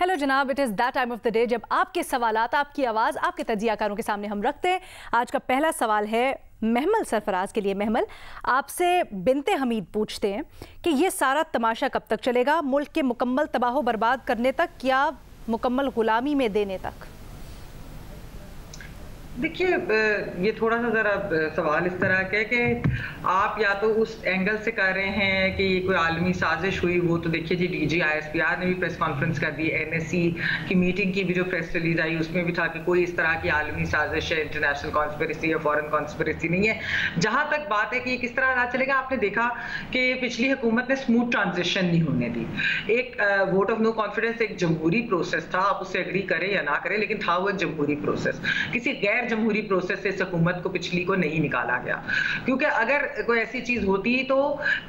Hello जनाब, it is that time of the day जब आपके सवालात, आपकी आवाज़, आपके तजियाकारों के सामने हम रखते हैं। आज का पहला सवाल है महमल सरफराज के लिए। महमल, आपसे बिनते हमीद पूछते हैं कि ये सारा तमाशा कब तक चलेगा? मुल्क के मुकम्मल तबाह बर्बाद करने तक या मुकम्मल गुलामी में देने तक? देखिए, ये थोड़ा सा ज़रा सवाल इस तरह का है कि आप या तो उस एंगल से कर रहे हैं कि कोई आलमी साजिश हुई। वो तो देखिए जी, DG ISPR ने भी प्रेस कॉन्फ्रेंस कर दी, NSC की मीटिंग की भी जो प्रेस रिलीज आई उसमें भी था कि कोई इस तरह की आलमी साजिश है, इंटरनेशनल कॉन्स्पिरेसी या फॉरेन कॉन्स्पिरेसी नहीं है। जहाँ तक बात है कि किस तरह राज चलेगा, आपने देखा कि पिछली हुकूमत ने स्मूथ ट्रांजिशन नहीं होने दी। एक वोट ऑफ नो कॉन्फिडेंस एक जमहूरी प्रोसेस था, आप उससे एग्री करें या ना करें, लेकिन था वो एक जमहूरी प्रोसेस। किसी गैर जमहूरी प्रोसेस से इस हुकूमत को पिछली को नहीं निकाला गया, क्योंकि अगर कोई ऐसी चीज होती तो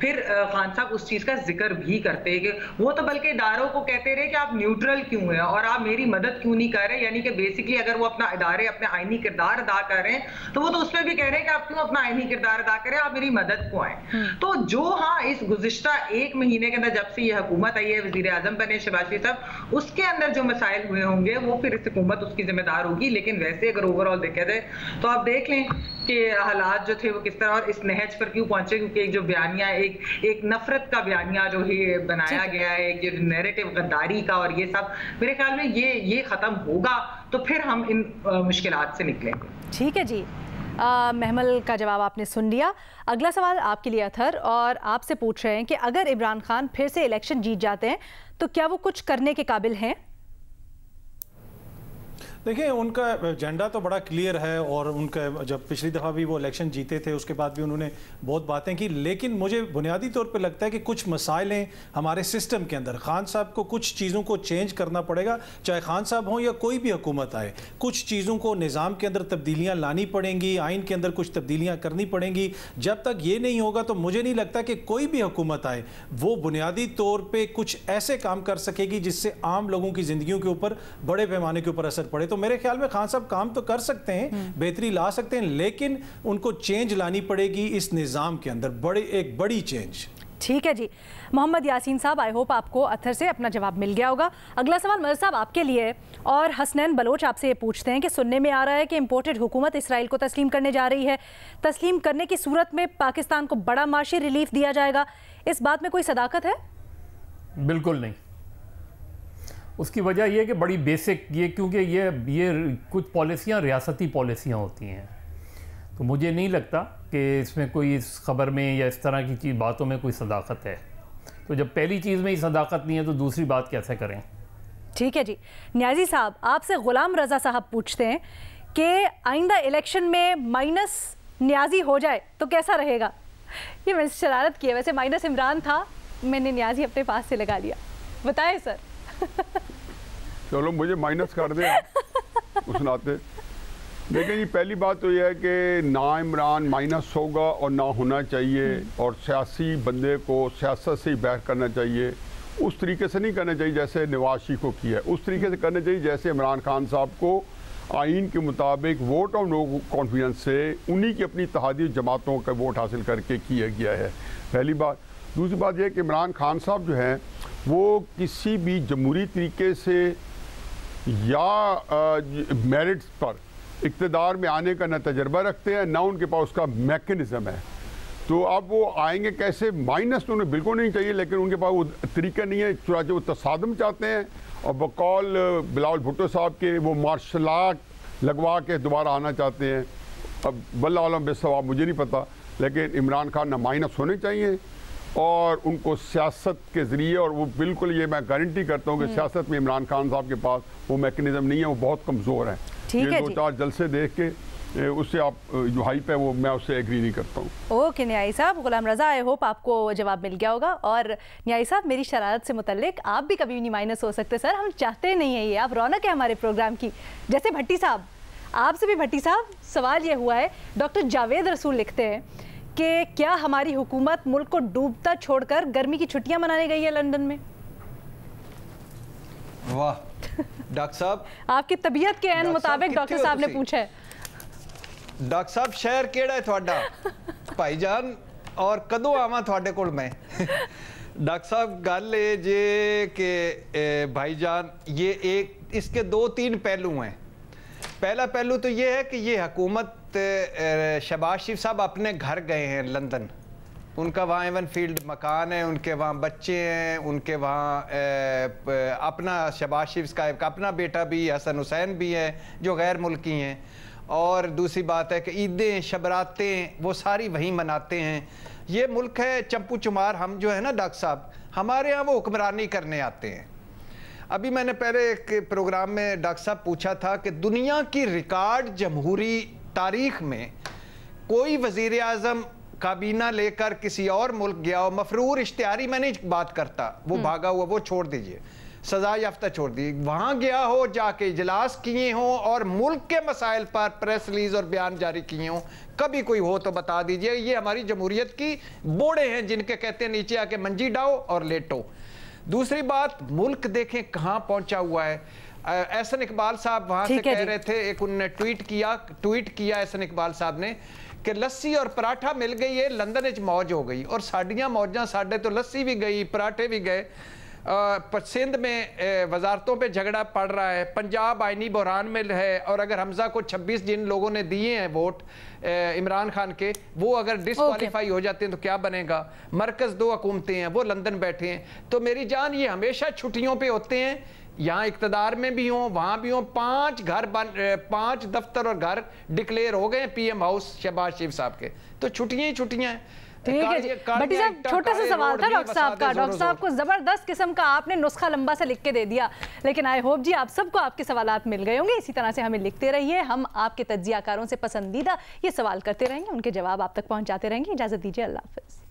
फिर खान साहब उस चीज का जिक्र भी करते कि वो तो बल्कि इदारों को कहते रहे कि आप न्यूट्रल क्यों हैं और आप मेरी मदद क्यों नहीं कर रहे। यानी कि बेसिकली अगर वो अपना इदारे अपने आईनी किरदार अदा कर रहे हैं तो वो तो उसमें भी कह रहे हैं कि आप क्यों अपना आईनी किरदार अदा करें, आप मेरी मदद को आए। तो जो हाँ इस गुज़िश्ता एक महीने के अंदर जब से ये हुकूमत आई है, वज़ीर आज़म बने शहबाज शरीफ साहब, उसके अंदर जो मसाइल हुए होंगे वो फिर इस हुकूमत उसकी जिम्मेदार होगी। लेकिन वैसे अगर ओवरऑल देखा जाए तो आप देख लें कि हालात जो थे वो किस तरह और इस नहज पर क्यों पहुंचे, क्योंकि एक जो बयानिया एक नफरत का बयानिया जो है बनाया गया है, एक नैरेटिव गद्दारी का, और ये सब मेरे ख्याल में ये खत्म होगा तो फिर हम इन मुश्किलात से निकलेंगे। ठीक है जी, महमल का जवाब आपने सुन लिया। अगला सवाल आपके लिए अथर, और आपसे पूछ रहे हैं कि अगर इमरान खान फिर से इलेक्शन जीत जाते हैं तो क्या वो कुछ करने के काबिल हैं? देखिए, उनका एजेंडा तो बड़ा क्लियर है और उनका जब पिछली दफ़ा भी वो इलेक्शन जीते थे उसके बाद भी उन्होंने बहुत बातें की। लेकिन मुझे बुनियादी तौर पे लगता है कि कुछ मसाइल हैं हमारे सिस्टम के अंदर। खान साहब को कुछ चीज़ों को चेंज करना पड़ेगा, चाहे खान साहब हों या कोई भी हुकूमत आए। कुछ चीज़ों को निज़ाम के अंदर तब्दीलियाँ लानी पड़ेंगी, आइन के अंदर कुछ तब्दीलियाँ करनी पड़ेंगी। जब तक ये नहीं होगा तो मुझे नहीं लगता कि कोई भी हुकूमत आए वो बुनियादी तौर पर कुछ ऐसे काम कर सकेगी जिससे आम लोगों की ज़िंदगियों के ऊपर बड़े पैमाने के ऊपर असर पड़े। तो मेरे ख्याल में खान साहब काम तो कर सकते हैं, बेहतरी ला सकते हैं, लेकिन उनको चेंज लानी पड़ेगी इस निज़ाम के अंदर, एक बड़ी चेंज। ठीक है जी। मोहम्मद यासीन साहब, आई होप आपको अथर से अपना जवाब मिल गया होगा। अगला सवाल मर्ज साहब आपके लिए, और हसनैन बलोच आपसे ये पूछते हैं कि सुनने में आ रहा है कि इम्पोर्टेड हुकूमत इसराइल को तस्लीम करने जा रही है। तस्लीम करने की सूरत में पाकिस्तान को बड़ा माशी रिलीफ दिया जाएगा, इस बात में कोई सदाकत है? बिल्कुल नहीं। उसकी वजह यह कि बड़ी बेसिक क्योंकि ये कुछ पॉलिसियाँ रियासती पॉलिसियाँ होती हैं, तो मुझे नहीं लगता कि इसमें कोई इस खबर में या इस तरह की बातों में कोई सदाकत है। तो जब पहली चीज़ में ही सदाकत नहीं है तो दूसरी बात कैसे करें? ठीक है जी। न्याजी साहब, आपसे गुलाम रजा साहब पूछते हैं कि आइंदा इलेक्शन में माइनस न्याजी हो जाए तो कैसा रहेगा? ये मैंने शरारत की है, वैसे माइनस इमरान था, मैंने न्याजी अपने पास से लगा लिया। बताएं सर। चलो मुझे माइनस कर दे उस नाते। देखिए जी, पहली बात तो यह है कि ना इमरान माइनस होगा और ना होना चाहिए, और सियासी बंदे को सियासत से ही बैर करना चाहिए। उस तरीके से नहीं करना चाहिए जैसे नवाज शरीफ को किया है, उस तरीके से करना चाहिए जैसे इमरान खान साहब को आइन के मुताबिक वोट ऑफ नो कॉन्फिडेंस से उन्हीं की अपनी इत्तेहादी जमातों का वोट हासिल करके किया गया है, पहली बात। दूसरी बात यह कि इमरान खान साहब जो हैं वो किसी भी जमहूरी तरीके से या मेरिट्स पर इक़्तिदार में आने का न तजर्बा रखते हैं, ना उनके पास उसका मैकेनिज़्म है। तो अब वो आएंगे कैसे? माइनस तो उन्हें बिल्कुल नहीं चाहिए, लेकिन उनके पास वो तरीका नहीं है। चुनाचे वो तसादम चाहते हैं, और बकौल बिलावल भुट्टो साहब के वो मार्शल आर्ट लगवा के दोबारा आना चाहते हैं। अब वल्लाह आलम बेसवाब, मुझे नहीं पता, लेकिन इमरान खान ना माइनस होने चाहिए और उनको सियासत के ज़रिए, और वो बिल्कुल ये मैं गारंटी करता हूँ कि सियासत में इमरान खान साहब के पास वो मैकेनिज़्म नहीं है, वो बहुत कमज़ोर है। ये 2-4 जलसे देख के उससे आप जो हाइप है वो मैं उससे एग्री नहीं करता हूँ। ओके न्याई साहब, गुलाम रजा, आई होप आपको जवाब मिल गया होगा। और न्याई साहब, मेरी शरारत से मुतल्लिक आप भी कभी नहीं माइनस हो सकते सर, हम चाहते नहीं है ये, आप रौनक है हमारे प्रोग्राम की। जैसे भट्टी साहब, आपसे भी भट्टी साहब सवाल ये हुआ है, डॉक्टर जावेद रसूल लिखते हैं कि क्या हमारी हुकूमत मुल्क को डूबता छोड़कर गर्मी की छुट्टियां मनाने गई है लंदन में? वाह डॉक्टर साहब, आपकी तबीयत के एन मुताबिक डॉक्टर साहब ने पूछा है। डॉक्टर साहब, शहर केड़ा है थोड़ा भाईजान, और कदों आवा थोड़े कोल मैं? डॉक्टर साहब गल ये जे कि भाईजान ये एक इसके 2-3 पहलू हैं। पहला पहलू तो ये है कि ये हुकूमत शहबाज शरीफ साहब अपने घर गए हैं लंदन, उनका वहाँ एवन फील्ड मकान है, उनके वहाँ बच्चे हैं, उनके वहाँ अपना शहबाज शरीफ का अपना बेटा भी हसन हुसैन भी है जो गैर मुल्की हैं। और दूसरी बात है कि ईदें शबरातें वो सारी वहीं मनाते हैं। ये मुल्क है चंपू चुमार, हम जो है ना डॉक्टर साहब हमारे यहाँ वो हुक्मरानी करने आते हैं। अभी मैंने पहले एक प्रोग्राम में डॉक्टर साहब पूछा था कि दुनिया की रिकॉर्ड जमहूरी तारीख में कोई वज़ीर आज़म काबीना लेकर किसी और मुल्क गया हो, मफरूर इश्तिहारी मैं नहीं बात करता, वो भागा हुआ वो छोड़ दीजिए, सजा याफ्ता छोड़ दी, वहां गया हो जाके इजलास किए हों और मुल्क के मसाइल पर प्रेस रिलीज और बयान जारी किए हों, कभी कोई हो तो बता दीजिए। ये हमारी जमहूरियत की बोड़े हैं जिनके कहते हैं नीचे आके मंजी डाओ और लेटो। दूसरी बात, मुल्क देखें कहाँ पहुंचा हुआ है। एहसन इकबाल साहब वहां से कह रहे थे, एक उन्होंने ट्वीट किया एहसन इकबाल साहब ने कि लस्सी और पराठा मिल गई है, लंदन में मौज हो गई। और साड़ियाँ मौजां, साढ़े तो लस्सी भी गई, पराठे भी गए। सिंध में वजारतों पे झगड़ा पड़ रहा है, पंजाब आइनी बहरान में है, और अगर हमजा को 26 जिन लोगों ने दिए हैं वोट इमरान खान के, वो अगर डिसक्वालीफाई हो जाते हैं तो क्या बनेगा। मरकज़ 2 हुकूमतें हैं, वो लंदन बैठे हैं। तो मेरी जान ये हमेशा छुट्टियों पे होते हैं, यहाँ इक़्तिदार में भी हों वहाँ भी हों। 5 दफ्तर और घर डिक्लेयर हो गए PM हाउस शहबाज शरीफ साहब के, तो छुट्टियाँ ही छुट्टियाँ हैं। ठीक है जी। भट्टी साहब, छोटा सा सवाल था डॉक्टर साहब का। डॉक्टर साहब को जबरदस्त किस्म का आपने नुस्खा लंबा से लिख के दे दिया, लेकिन आई होप जी आप सबको आपके सवालात मिल गए होंगे। इसी तरह से हमें लिखते रहिए, हम आपके तज्जियाकारों से पसंदीदा ये सवाल करते रहेंगे, उनके जवाब आप तक पहुंचाते रहेंगे। इजाजत दीजिए, अल्लाह हाफिज।